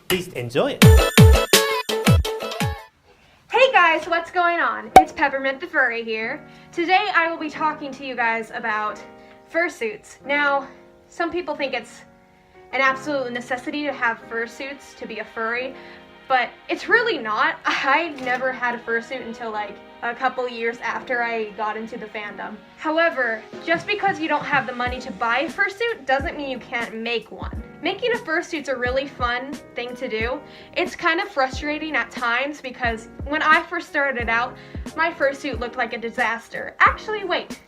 Please enjoy it. Hey guys, what's going on? It's Peppermint the Furry here. Today I will be talking to you guys about fursuits. Now, some people think it's an absolute necessity to have fursuits to be a furry, but it's really not. I never had a fursuit until like a couple years after I got into the fandom. However, just because you don't have the money to buy a fursuit doesn't mean you can't make one. Making a fursuit's a really fun thing to do. It's kind of frustrating at times because when I first started out, my fursuit looked like a disaster. Actually, wait,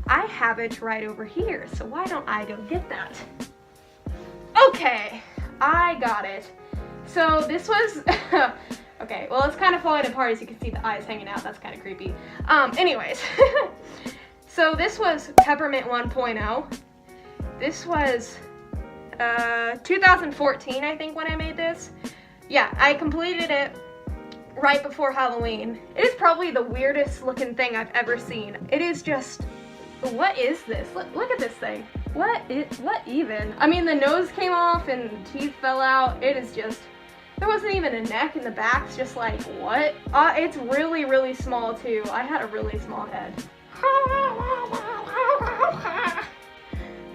I have it right over here, so why don't I go get that? Okay, I got it. So this was, okay, well it's kind of falling apart as you can see the eyes hanging out, that's kind of creepy. Anyways, so this was Peppermint 1.0. This was 2014 I think when I made this. Yeah, I completed it right before Halloween. It is probably the weirdest looking thing I've ever seen. It is just, what is this? Look at this thing. What even? I mean, the nose came off and teeth fell out. It is just, there wasn't even a neck in the back. It's just like, what? It's really, really small too. I had a really small head.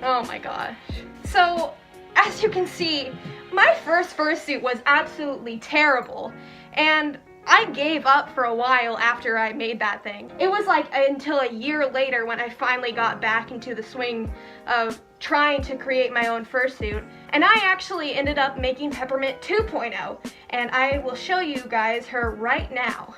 Oh my gosh. So, as you can see, my first fursuit was absolutely terrible. And I gave up for a while after I made that thing. It was like until a year later when I finally got back into the swing of trying to create my own fursuit. And I actually ended up making Peppermint 2.0. And I will show you guys her right now.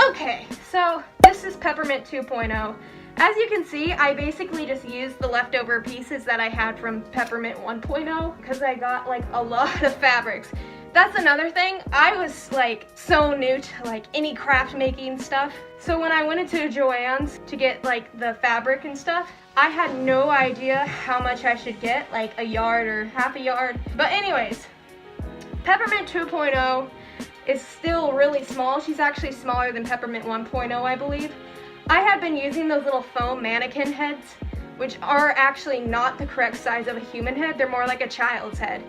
Okay, so this is Peppermint 2.0. As you can see, I basically just used the leftover pieces that I had from Peppermint 1.0 because I got like a lot of fabrics. That's another thing. I was like so new to like any craft making stuff. So when I went into Joann's to get like the fabric and stuff, I had no idea how much I should get, like a yard or half a yard. But anyways, Peppermint 2.0 is still really small. She's actually smaller than Peppermint 1.0, I believe. I had been using those little foam mannequin heads, which are actually not the correct size of a human head. They're more like a child's head,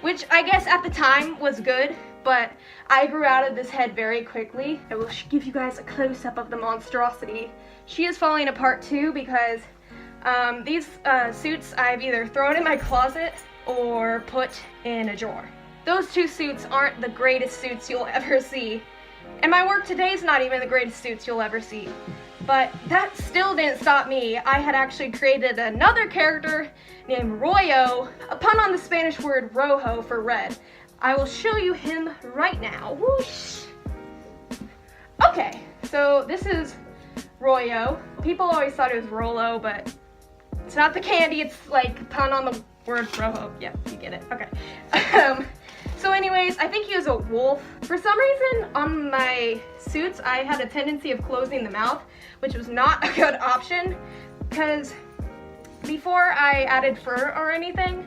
which I guess at the time was good, but I grew out of this head very quickly. I will give you guys a close-up of the monstrosity. She is falling apart too because these suits I've either thrown in my closet or put in a drawer. Those two suits aren't the greatest suits you'll ever see. And my work today is not even the greatest suits you'll ever see. But that still didn't stop me. I had actually created another character named Royo, a pun on the Spanish word rojo for red. I will show you him right now. Whoosh! Okay, so this is Royo. People always thought it was Rolo, but it's not the candy, it's like pun on the word rojo. Yeah, you get it. Okay. So anyways, I think he was a wolf. For some reason, on my suits, I had a tendency of closing the mouth, which was not a good option, because before I added fur or anything,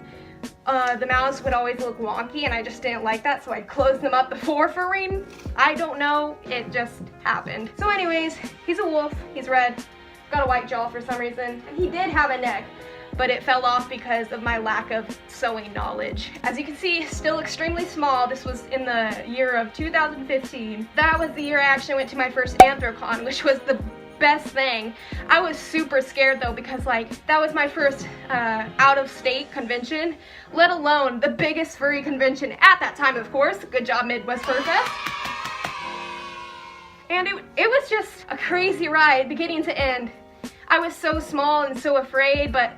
the mouths would always look wonky, and I just didn't like that, so I'd close them up before furring. I don't know, it just happened. So anyways, he's a wolf, he's red, got a white jaw for some reason. He did have a neck, but it fell off because of my lack of sewing knowledge. As you can see, still extremely small. This was in the year of 2015. That was the year I actually went to my first Anthrocon, which was the best thing. I was super scared though because like that was my first out-of-state convention, let alone the biggest furry convention at that time, of course. Good job, Midwest Fur Fest. And it was just a crazy ride, beginning to end. I was so small and so afraid, but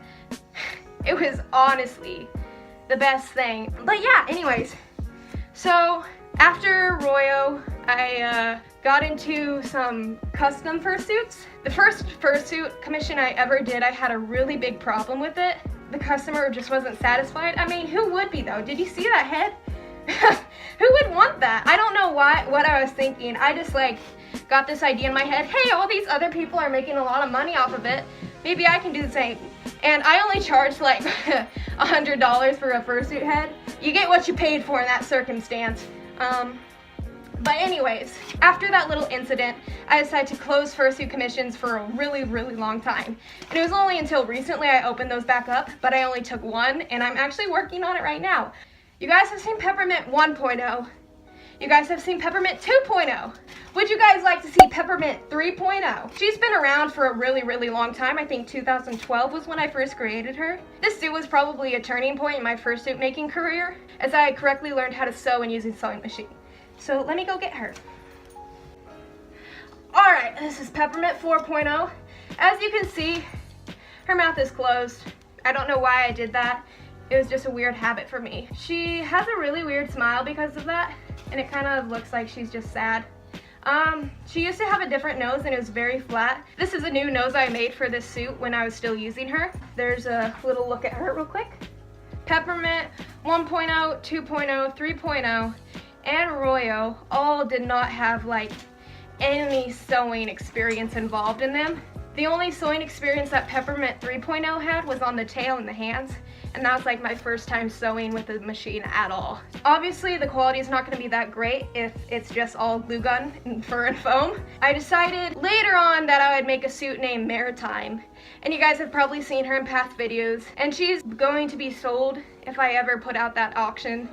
it was honestly the best thing. But yeah, anyways, so after Royo, I got into some custom fursuits. The first fursuit commission I ever did, I had a really big problem with it. The customer just wasn't satisfied. I mean, who would be though? Did you see that head? Who would want that? I don't know what I was thinking. I just like got this idea in my head, hey, all these other people are making a lot of money off of it. Maybe I can do the same. And I only charged like $100 for a fursuit head. You get what you paid for in that circumstance. But anyways, after that little incident, I decided to close fursuit commissions for a really, really long time. And it was only until recently I opened those back up, but I only took one, and I'm actually working on it right now. You guys have seen Peppermint 1.0. You guys have seen Peppermint 2.0. Would you guys like to see Peppermint 3.0? She's been around for a really, really long time. I think 2012 was when I first created her. This suit was probably a turning point in my fursuit making career, as I correctly learned how to sew and use a sewing machine. So let me go get her. Alright, this is Peppermint 4.0. As you can see, her mouth is closed. I don't know why I did that. It was just a weird habit for me. She has a really weird smile because of that, and it kind of looks like she's just sad. She used to have a different nose and it was very flat. This is a new nose I made for this suit when I was still using her. There's a little look at her real quick. Peppermint 1.0, 2.0, 3.0, and Royo all did not have like any sewing experience involved in them. The only sewing experience that Peppermint 3.0 had was on the tail and the hands, and that was like my first time sewing with a machine at all. Obviously the quality is not going to be that great if it's just all glue gun and fur and foam. I decided later on that I would make a suit named Maritime, and you guys have probably seen her in past videos, and she's going to be sold if I ever put out that auction,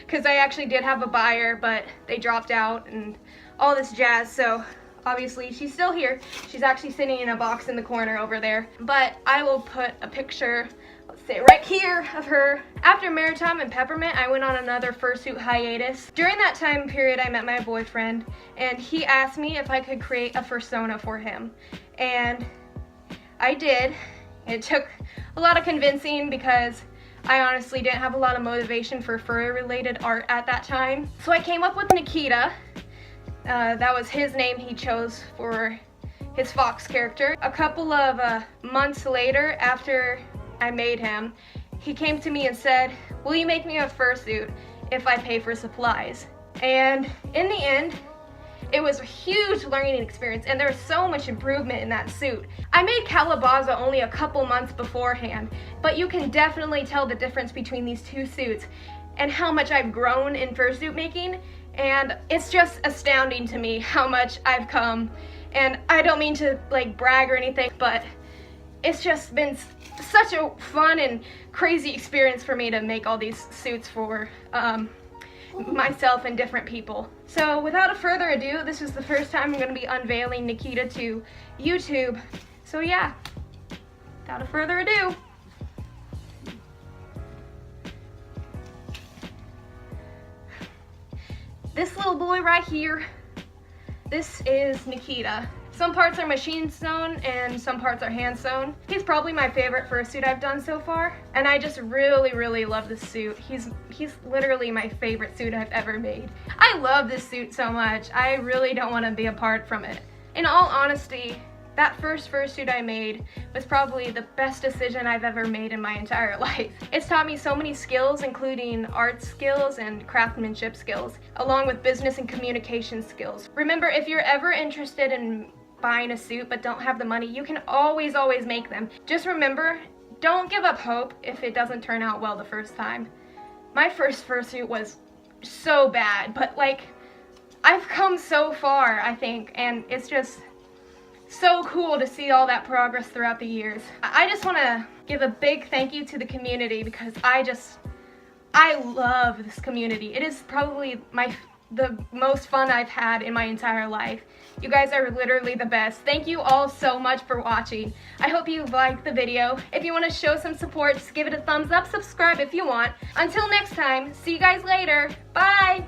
because I actually did have a buyer but they dropped out and all this jazz. So obviously she's still here. She's actually sitting in a box in the corner over there, but I will put a picture, let's say right here, of her. After Maritime and Peppermint, I went on another fursuit hiatus. During that time period I met my boyfriend, and he asked me if I could create a fursona for him, and I did. It took a lot of convincing because I honestly didn't have a lot of motivation for furry related art at that time. So I came up with Nikita. That was his name he chose for his fox character. A couple of months later, after I made him, he came to me and said, "Will you make me a fursuit if I pay for supplies?" And in the end, it was a huge learning experience, and there was so much improvement in that suit. I made Calabaza only a couple months beforehand, but you can definitely tell the difference between these two suits and how much I've grown in fursuit making. And it's just astounding to me how much I've come. And I don't mean to like brag or anything, but it's just been such a fun and crazy experience for me to make all these suits for myself and different people. So without further ado, this is the first time I'm going to be unveiling Nikita to YouTube. So yeah, without further ado. This little boy right here, this is Nikita. Some parts are machine sewn and some parts are hand sewn. He's probably my favorite fursuit I've done so far, and I just really, really love this suit. He's literally my favorite suit I've ever made. I love this suit so much. I really don't want to be apart from it. In all honesty, that first fursuit I made was probably the best decision I've ever made in my entire life. It's taught me so many skills, including art skills and craftsmanship skills, along with business and communication skills. Remember, if you're ever interested in buying a suit but don't have the money, you can always make them. Just remember, don't give up hope if it doesn't turn out well the first time. My first fursuit was so bad, but like, I've come so far, I think, and it's just so cool to see all that progress throughout the years. I just want to give a big thank you to the community because I love this community. It is probably the most fun I've had in my entire life. You guys are literally the best. Thank you all so much for watching. I hope you liked the video. If you want to show some support, just give it a thumbs up, subscribe if you want. Until next time, see you guys later. Bye!